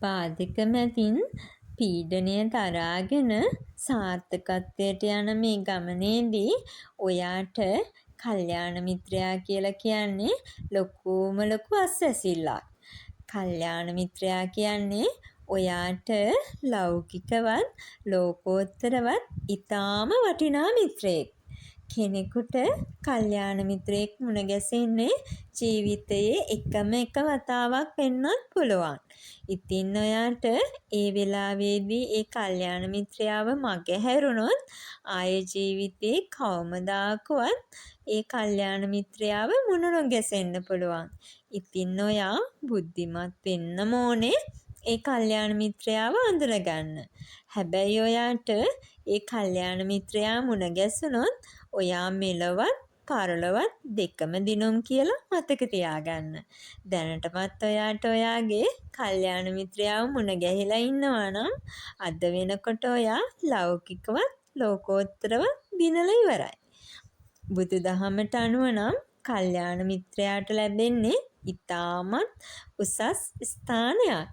බාධක මැදින් පීඩනය දරාගෙන සාර්ථකත්වයට යන මේ ගමනේදී ඔයාට කල්යාණ මිත්‍රයා කියලා කියන්නේ ලොකුම ලොකු අස්වැසිල්ලක්. කල්යාණ මිත්‍රයා කියන්නේ ඔයාට ලෞකිකවත් ලෝකෝත්තරවත් ඊටාම වටිනා මිත්‍රයෙක්. කෙනෙකුට කල්යාණ මිත්‍රයෙක් මුණ ගැසෙන්නේ ජීවිතයේ එකම එක වතාවක් වෙන්නත් පුළුවන්. ඉතින් ඔයාට ඒ වෙලාවේදී ඒ කල්යාණ මිත්‍රයාව මගහැරුණොත් ආයේ ජීවිතේ කවමදාකවත් ඒ කල්යාණ මිත්‍රයාව මුණ නොගැසෙන්න පුළුවන්. ඉතින් ඔයා බුද්ධිමත් වෙන්න ඕනේ ඒ කල්යාණ මිත්‍රයාව අඳුනගන්න. හැබැයි ඔයාට ඒ කල්යාණ මිත්‍රයා මුණ ගැසුණොත් ඔයා මෙලවත් පරලොවත් දෙකම දිනුම් කියලා මතක තියාගන්න. දැනටමත් ඔයාට ඔයාගේ කල්යාණ මිත්‍රයාව මුණ ගැහිලා ඉන්නවා නම් අද වෙනකොට ඔයා ලෞකිකවත් ලෝකෝත්තරවත් දිනලා ඉවරයි. බුදුදහමට අනුව නම් කල්යාණ මිත්‍රයාට ලැබෙන්නේ ඊටමත් උසස් ස්ථානයක්.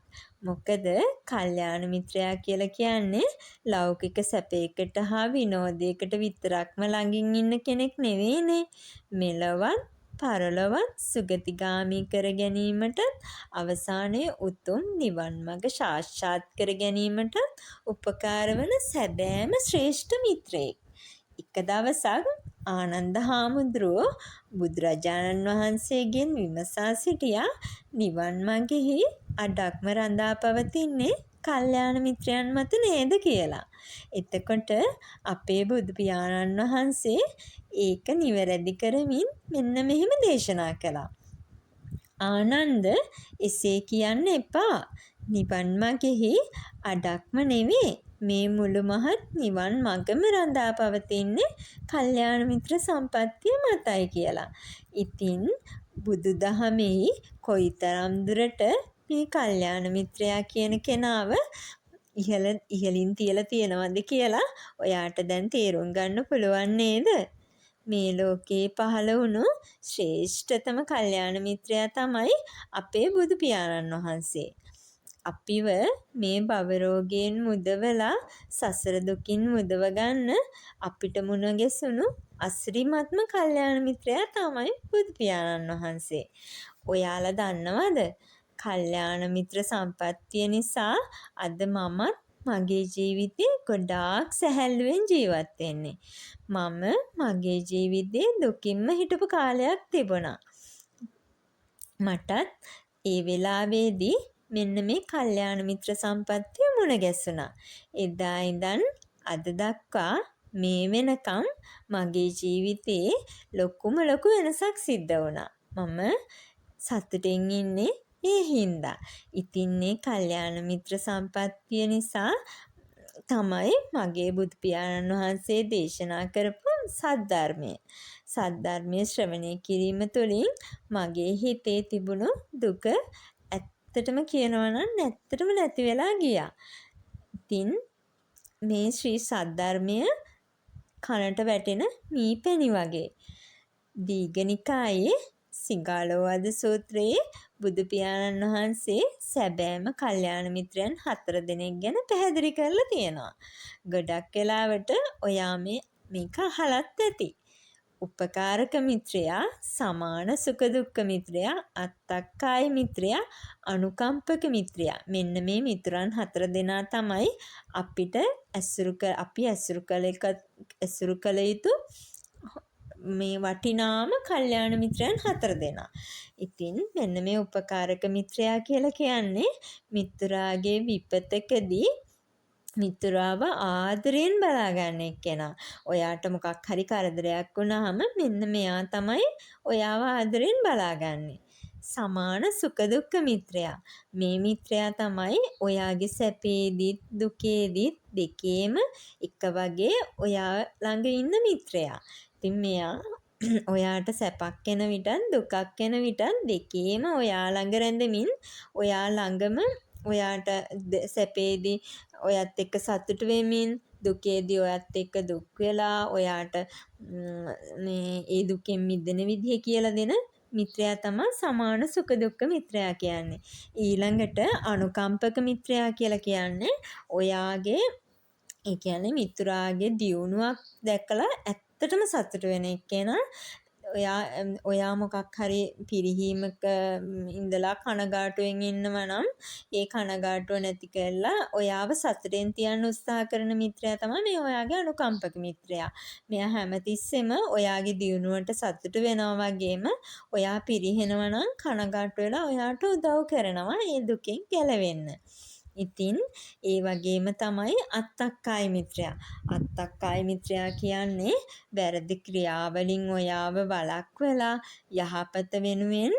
මොකද කල්යාණ මිත්‍රයා කියලා කියන්නේ ලෞකික සැපයකට හා විනෝදයකට විතරක්ම ළඟින් ඉන්න කෙනෙක් නෙවෙයිනේ. මෙලවත් පරලොවත් සුගතිගාමී කර ගැනීමට අවසානයේ උතුම් නිවන් මඟ සාක්ෂාත් කර ගැනීමට උපකාර වන සැබෑම ශ්‍රේෂ්ඨ මිත්‍රයෙක්. එක දවසක් ආනන්ද හාමුදුරුවෝ බුදුරජාණන් වහන්සේගෙන් විමසා සිටියා නිවන් මඟෙහි අඩක්ම රඳා පවතින්නේ කල්යාණ මිත්‍රයන් මත නේද කියලා. එතකොට අපේ බුදු පියාණන් වහන්සේ ඒක නිවැරදි කරමින් මෙන්න මෙහෙම දේශනා කළා. ආනන්ද එසේ කියන්න එපා. නිවන් මඟෙහි අඩක්ම නෙවේ. මේ මුළු මහත් නිවන් මඟම රඳා පවතින්නේ කල්යාණ මිත්‍ර සම්පත්තිය මතයි කියලා. ඉතින් බුදුදහමේ කොයිතරම් දුරට මේ කල්යාණ මිත්‍රයා කියන කෙනාව ඉහලින් තියලා තියෙනවද කියලා ඔයාට දැන් තේරුම් ගන්න පුළුවන් නේද? මේ ලෝකේ පහළ වුණු ශ්‍රේෂ්ඨතම කල්යාණ මිත්‍රයා තමයි අපේ බුදු පියාණන් වහන්සේ. අපිව මේ භව රෝගයෙන් මුදවලා සසර දුකින් මුදව ගන්න අපිට මුණ ගැසුණු අසිරිමත්ම කල්යාණ මිත්‍රයා තමයි බුදු පියාණන් වහන්සේ. ඔයාලා දන්නවද? කල්යාණ මිත්‍ර සම්පත්තිය නිසා අද මමත් මගේ ජීවිතේ ගොඩාක් සැහැල්ලුවෙන් ජීවත් වෙන්නේ. මම මගේ ජීවිතේ දුකින්ම හිටපු කාලයක් තිබුණා. මටත් ඒ වෙලාවේදී මෙන්න මේ කල්යාණ මිත්‍ර සම්පත්තිය මුණ ගැසුණා. එදා ඉඳන් අද දක්වා මේ වෙනකම් මගේ ජීවිතේ ලොකුම ලොකු වෙනසක් සිද්ධ වුණා. මම සතුටින් ඉන්නේ ඒ හින්දා. ඉතින් මේ කල්යාණ මිත්‍ර සම්පත්තිය නිසා තමයි මගේ බුදු පියාණන් වහන්සේ දේශනා කරපු සද්ධර්මය. සද්ධර්මය ශ්‍රවණය කිරීම තුළින් මගේ හිතේ තිබුණු දුක ඇත්තටම කියනවා නම් නැත්තටම නැති වෙලා ගියා. ඉතින් මේ ශ්‍රී සද්ධර්මය කනට වැටෙන මීපැණි වගේ. දීඝනිකායේ සිගාලෝවාද සූත්‍රයේ බුදු පියාණන් වහන්සේ සැබෑම කල්යාණ මිත්‍රයන් 4 දෙනෙක් ගැන පැහැදිලි කරලා තියෙනවා. ගොඩක් වෙලාවට ඔයා මේක අහලත් ඇති. උපකාරක මිත්‍රයා, සමාන සුඛ දුක්ඛ මිත්‍රයා, අත්තක්කාය මිත්‍රයා, අනුකම්පක මිත්‍රයා. මෙන්න මේ මිතුරන් 4 දෙනා තමයි අපිට අපි ඇසුරු කළ යුතු මේ වටිනාම කල්යාණ මිත්‍රයන් 4 දෙනා. ඉතින් මෙන්න මේ උපකාරක මිත්‍රයා කියලා කියන්නේ මිතුරාගේ විපතකදී මිතුරාව ආදරයෙන් බලාගන්න එක්කෙනා. ඔයාට මොකක් හරි කරදරයක් වුණාම මෙන්න මෙයා තමයි ඔයාව ආදරයෙන් බලාගන්නේ. සමාන සුඛ දුක්ඛ මිත්‍රයා. මේ මිත්‍රයා තමයි ඔයාගේ සැපේදීත් දුකේදීත් දෙකේම එක වගේ ඔයා ළඟ ඉන්න මිත්‍රයා. ඉතින් මෙයා ඔයාට සැපක් එන විටත් දුකක් එන විටත් දෙකේම ඔයා ළඟ රැඳෙමින් ඔයා ළඟම ඔයාට සැපේදී ඔයත් එක්ක සතුට වෙමින් දුකේදී ඔයත් එක්ක දුක් වෙලා ඔයාට මේ ඒ දුකෙන් මිදෙන විදිය කියලා දෙන මිත්‍රයා තමයි සමාන සුඛ දුක්ඛ මිත්‍රයා කියන්නේ. ඊළඟට අනුකම්පක මිත්‍රයා කියලා කියන්නේ ඔයාගේ ඒ කියන්නේ මිතුරාගේ දියුණුවක් දැකලා ඇත්තටම සතුට වෙන එක්කෙනා ඔයා මොකක් හරි පිරිහීමක ඉඳලා කනගාටුවෙන් ඉන්නවා නම් ඒ කනගාටුව නැති කරලා ඔයාව සතුටෙන් තියන්න උත්සාහ කරන මිත්‍රයා තමයි මේ ඔයාගේ අනුකම්පක මිත්‍රයා. මෙයා හැමතිස්සෙම ඔයාගේ දියුණුවට සතුට වෙනවා වගේම ඔයා පිරිහෙනවා නම් කනගාටු වෙලා ඔයාට උදව් කරනවා ඒ දුකෙන් ගැලවෙන්න. ඉතින් ඒ වගේම තමයි අත්තක්කායි මිත්‍රයා. අත්තක්කායි මිත්‍රයා කියන්නේ වැරදි ක්‍රියාවලින් ඔයාව වළක්වලා යහපත වෙනුවෙන්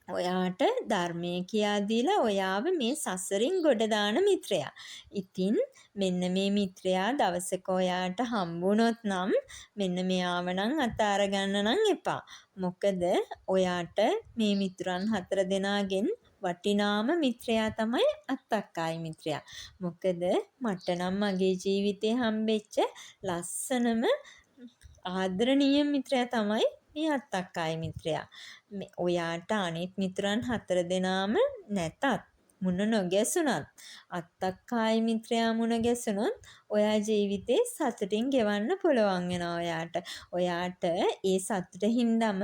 ඔයාට ධර්මයේ කියා දීලා ඔයාව මේ සසරින් ගොඩ දාන මිත්‍රයා. ඉතින් මෙන්න මේ මිත්‍රයා දවසක ඔයාට හම්බුනොත් නම් මෙන්න මෙයාව නම් අතාර ගන්න නම් එපා. මොකද ඔයාට මේ මිතුරන් 4 දෙනාගෙන් වටිනාම මිත්‍රයා තමයි අත්තක්කායි මිත්‍රයා. මොකද මට නම් මගේ ජීවිතේ හම්බෙච්ච ලස්සනම ආදරණීය මිත්‍රයා තමයි මේ අත්තක්කායි මිත්‍රයා. ඔයාට අනිත් මිතුරන් 4 දෙනාම නැතත් මුණ නොගැසුණත් අත්තක්කායි මිත්‍රයා මුණ ගැසුණොත් ඔයා ජීවිතේ සතුටින් ගෙවන්න පුළුවන් වෙනවා ඔයාට. ඔයාට ඒ සතුටින්දම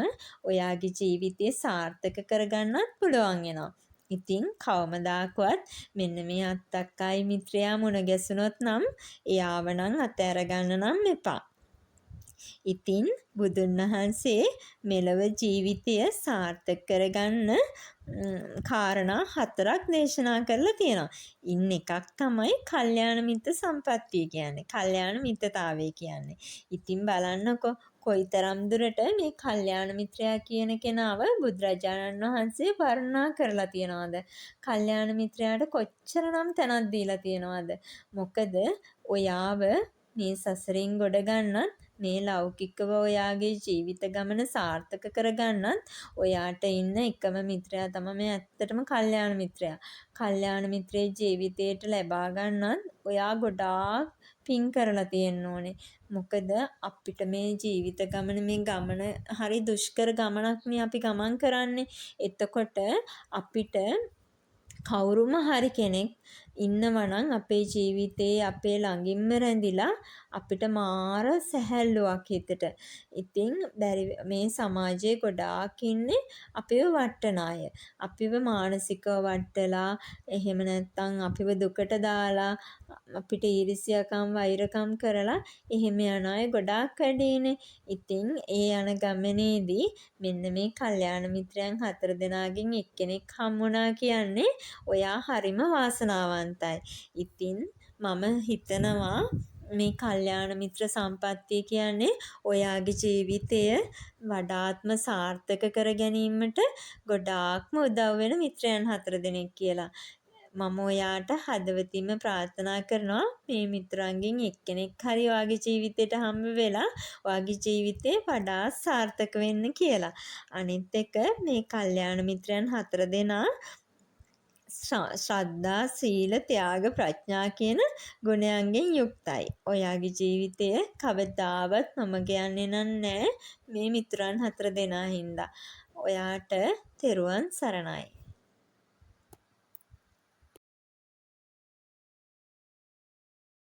ඔයාගේ ජීවිතේ සාර්ථක කරගන්නත් පුළුවන් වෙනවා. ඉතින් කවමදාකවත් මෙන්න මේ අත්තක්කායි මිත්‍රයා මුණ ගැසුණොත් නම් එයාව නම් අතෑර ගන්න නම් එපා. ඉතින් බුදුන් වහන්සේ මෙලව ජීවිතය සාර්ථක කරගන්න කාරණා 4ක් දේශනා කරලා තියෙනවා. ඉන්න එකක් තමයි කල්යාණ මිත්‍ර සම්පත්තිය කියන්නේ. කල්යාණ මිත්‍රතාවය කියන්නේ. ඉතින් බලන්නකො කොයිතරම් දුරට මේ කල්යාණ මිත්‍රයා කියන කෙනාව බුදුරජාණන් වහන්සේ වර්ණනා කරලා තියනවද? කල්යාණ මිත්‍රයාට කොච්චරනම් තැනක් දීලා තියනවද? මොකද ඔයාව මේ සසරින් ගොඩ ගන්නත් මේ ලෞකිකව ඔයාගේ ජීවිත ගමන සාර්ථක කරගන්නත් ඔයාට ඉන්න එකම මිත්‍රයා තමයි මේ ඇත්තටම කල්යාණ මිත්‍රයා. කල්යාණ මිත්‍රයේ ජීවිතයට ලබා ගන්නත් ඔයා ගොඩාක් පින් කරලා තියෙන්න ඕනේ. මොකද අපිට මේ ජීවිත ගමන මේ ගමන හරි දුෂ්කර ගමනක් නේ අපි ගමන් කරන්නේ. එතකොට අපිට කවුරුම හරි කෙනෙක් ඉන්නවා නම් අපේ ජීවිතේ අපේ ළඟින්ම රැඳිලා අපිට මාර සැහැල්ලුවක් හිතට. ඉතින් මේ සමාජයේ ගොඩාක් ඉන්නේ අපිව වටන අය. අපිව මානසිකව වටලා එහෙම නැත්නම් අපිව දුකට දාලා අපිට ඊර්ෂ්‍යාකම් වෛරකම් කරලා එහෙම යන අය ගොඩාක් වැඩිනේ. ඉතින් ඒ යන ගමනේදී මෙන්න මේ කල්යාණ මිත්‍රයන් 4 දෙනාගෙන් එක්කෙනෙක් හම්බුණා කියන්නේ ඔයා හරිම වාසනාවන්තයි. ඉතින් මම හිතනවා මේ කල්යාණ මිත්‍ර සම්පත්තිය කියන්නේ ඔයාගේ ජීවිතය වඩාත්ම සාර්ථක කර ගැනීමට ගොඩාක්ම උදව් වෙන මිත්‍රයන් 4 දෙනෙක් කියලා. මම ඔයාට හදවතින්ම ප්‍රාර්ථනා කරනවා මේ මිත්‍රයන්ගෙන් එක්කෙනෙක් හරි ඔයාගේ ජීවිතයට හම්බ වෙලා ඔයාගේ ජීවිතේ වඩා සාර්ථක වෙන්න කියලා. අනිත් එක මේ කල්යාණ මිත්‍රයන් 4 දෙනා ශ්‍රද්ධා, සීල, ත්‍යාග, ප්‍රඥා කියන ගුණයන්ගෙන් යුක්තයි. ඔයාගේ ජීවිතය කවදාවත් මම කියන්නේ නැහැ මේ මිතුරන් 4 දෙනා හින්දා. ඔයාට තෙරුවන් සරණයි.